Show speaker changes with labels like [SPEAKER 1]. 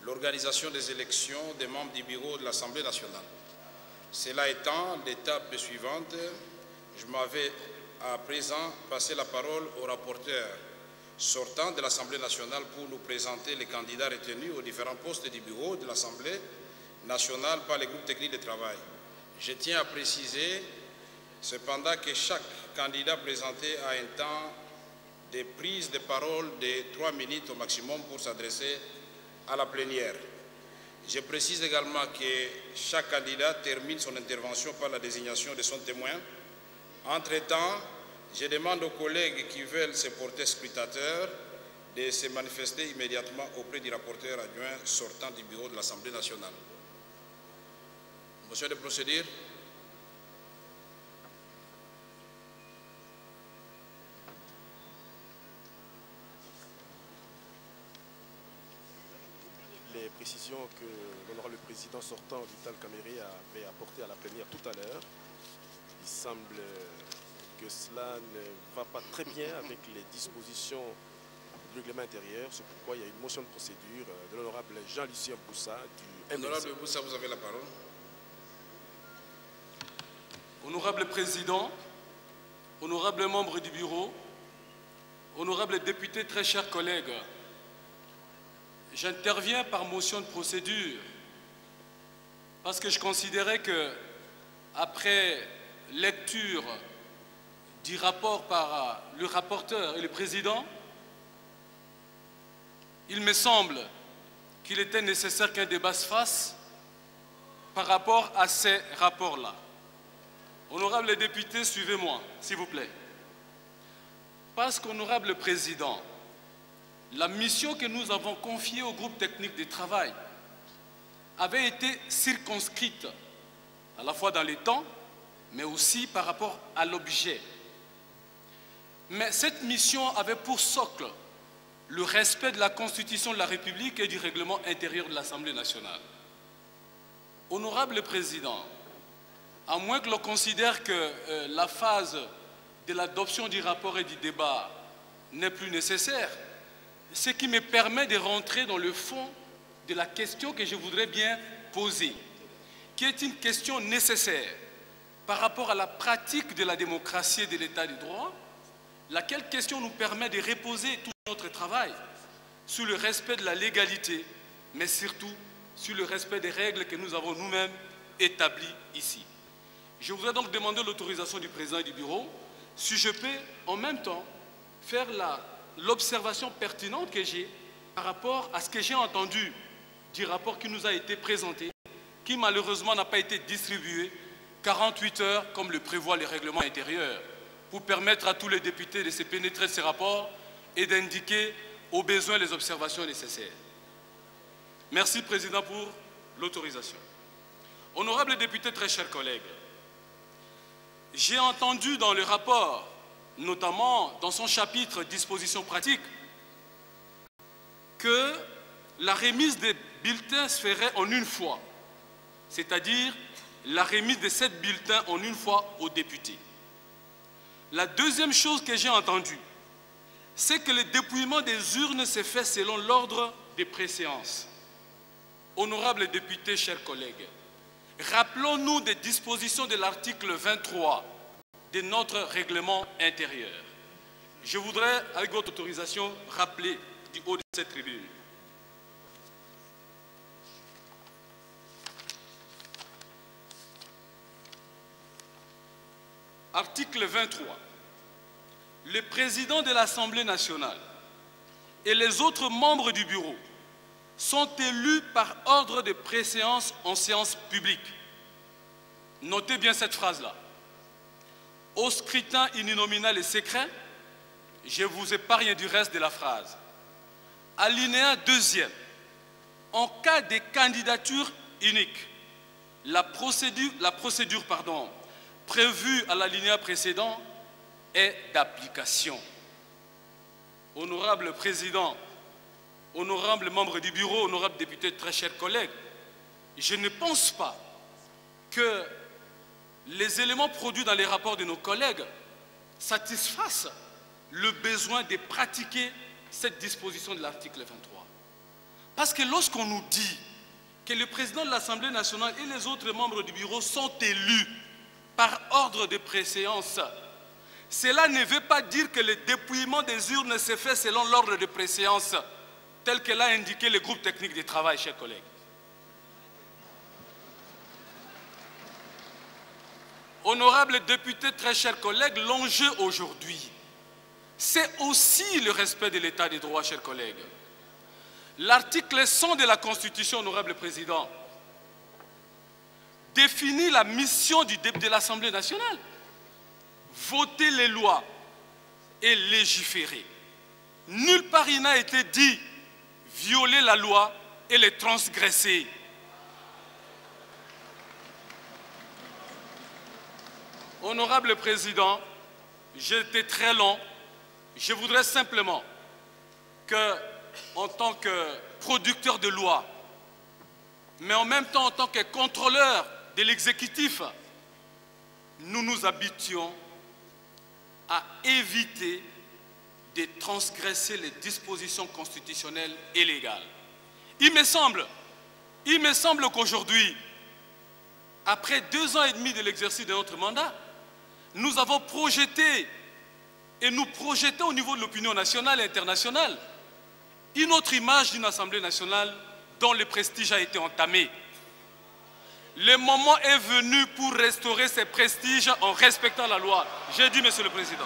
[SPEAKER 1] l'organisation des élections des membres du bureau de l'Assemblée nationale. Cela étant, l'étape suivante, je m'avais à présent passé la parole au rapporteur sortant de l'Assemblée nationale pour nous présenter les candidats retenus aux différents postes du bureau de l'Assemblée nationale par les groupes techniques de travail. Je tiens à préciser cependant que chaque candidat présenté a un temps de prise de parole de 3 minutes au maximum pour s'adresser à la plénière. Je précise également que chaque candidat termine son intervention par la désignation de son témoin. Entre-temps, je demande aux collègues qui veulent se porter scrutateurs de se manifester immédiatement auprès du rapporteur adjoint sortant du bureau de l'Assemblée nationale. Motion de procédure.
[SPEAKER 2] Les précisions que l'honorable président sortant Vital Kamerhe avait apportées à la plénière tout à l'heure, il semble que cela ne va pas très bien avec les dispositions du règlement intérieur. C'est pourquoi il y a une motion de procédure de l'honorable Jean-Lucien Boussa du MLC.
[SPEAKER 1] Honorable Boussa, vous avez la parole.
[SPEAKER 3] Honorable Président, honorables membres du bureau, honorables députés, très chers collègues, j'interviens par motion de procédure parce que je considérais que, après lecture du rapport par le rapporteur et le président, il me semble qu'il était nécessaire qu'un débat se fasse par rapport à ces rapports-là. Honorables députés, suivez-moi, s'il vous plaît. Parce qu'honorable président, la mission que nous avons confiée au groupe technique de travail avait été circonscrite, à la fois dans les temps, mais aussi par rapport à l'objet. Mais cette mission avait pour socle le respect de la Constitution de la République et du règlement intérieur de l'Assemblée nationale. Honorable président, à moins que l'on considère que la phase de l'adoption du rapport et du débat n'est plus nécessaire, ce qui me permet de rentrer dans le fond de la question que je voudrais bien poser, qui est une question nécessaire par rapport à la pratique de la démocratie et de l'état de droit, laquelle question nous permet de reposer tout notre travail sur le respect de la légalité, mais surtout sur le respect des règles que nous avons nous-mêmes établies ici. Je voudrais donc demander l'autorisation du président et du bureau, si je peux en même temps faire l'observation pertinente que j'ai par rapport à ce que j'ai entendu du rapport qui nous a été présenté, qui malheureusement n'a pas été distribué 48 heures comme le prévoit le règlement intérieur, pour permettre à tous les députés de se pénétrer de ces rapports et d'indiquer au besoin les observations nécessaires. Merci, Président, pour l'autorisation. Honorables députés, très chers collègues, j'ai entendu dans le rapport, notamment dans son chapitre dispositions pratiques, que la remise des bulletins se ferait en une fois, c'est-à-dire la remise de 7 bulletins en une fois aux députés. La deuxième chose que j'ai entendue, c'est que le dépouillement des urnes se fait selon l'ordre des préséances. Honorables députés, chers collègues, rappelons-nous des dispositions de l'article 23 de notre règlement intérieur. Je voudrais, avec votre autorisation, rappeler du haut de cette tribune. Article 23. Le président de l'Assemblée nationale et les autres membres du bureau sont élus par ordre de préséance en séance publique. Notez bien cette phrase-là. Au scrutin uninominal et secret, je vous épargne du reste de la phrase. Alinéa 2e. En cas de candidature unique, la procédure prévue à l'alinéa précédent est d'application. Honorable Président, honorables membres du bureau, honorables députés, très chers collègues, je ne pense pas que les éléments produits dans les rapports de nos collègues satisfassent le besoin de pratiquer cette disposition de l'article 23. Parce que lorsqu'on nous dit que le président de l'Assemblée nationale et les autres membres du bureau sont élus par ordre de préséance, cela ne veut pas dire que le dépouillement des urnes se fait selon l'ordre de préséance, tel que l'a indiqué le groupe technique de travail, chers collègues. Honorables députés, très chers collègues, l'enjeu aujourd'hui, c'est aussi le respect de l'état des droits, chers collègues. L'article 100 de la Constitution, honorable président, définit la mission de l'Assemblée nationale. Voter les lois et légiférer. Nulle part il n'a été dit violer la loi et les transgresser. Honorable président, j'ai été très long. Je voudrais simplement que, en tant que producteur de loi, mais en même temps en tant que contrôleur de l'exécutif, nous nous habituons à éviter de transgresser les dispositions constitutionnelles et légales. Il me semble qu'aujourd'hui, après 2 ans et demi de l'exercice de notre mandat, nous avons projeté et nous projetons au niveau de l'opinion nationale et internationale une autre image d'une Assemblée nationale dont le prestige a été entamé. Le moment est venu pour restaurer ce prestige en respectant la loi. J'ai dit, Monsieur le Président.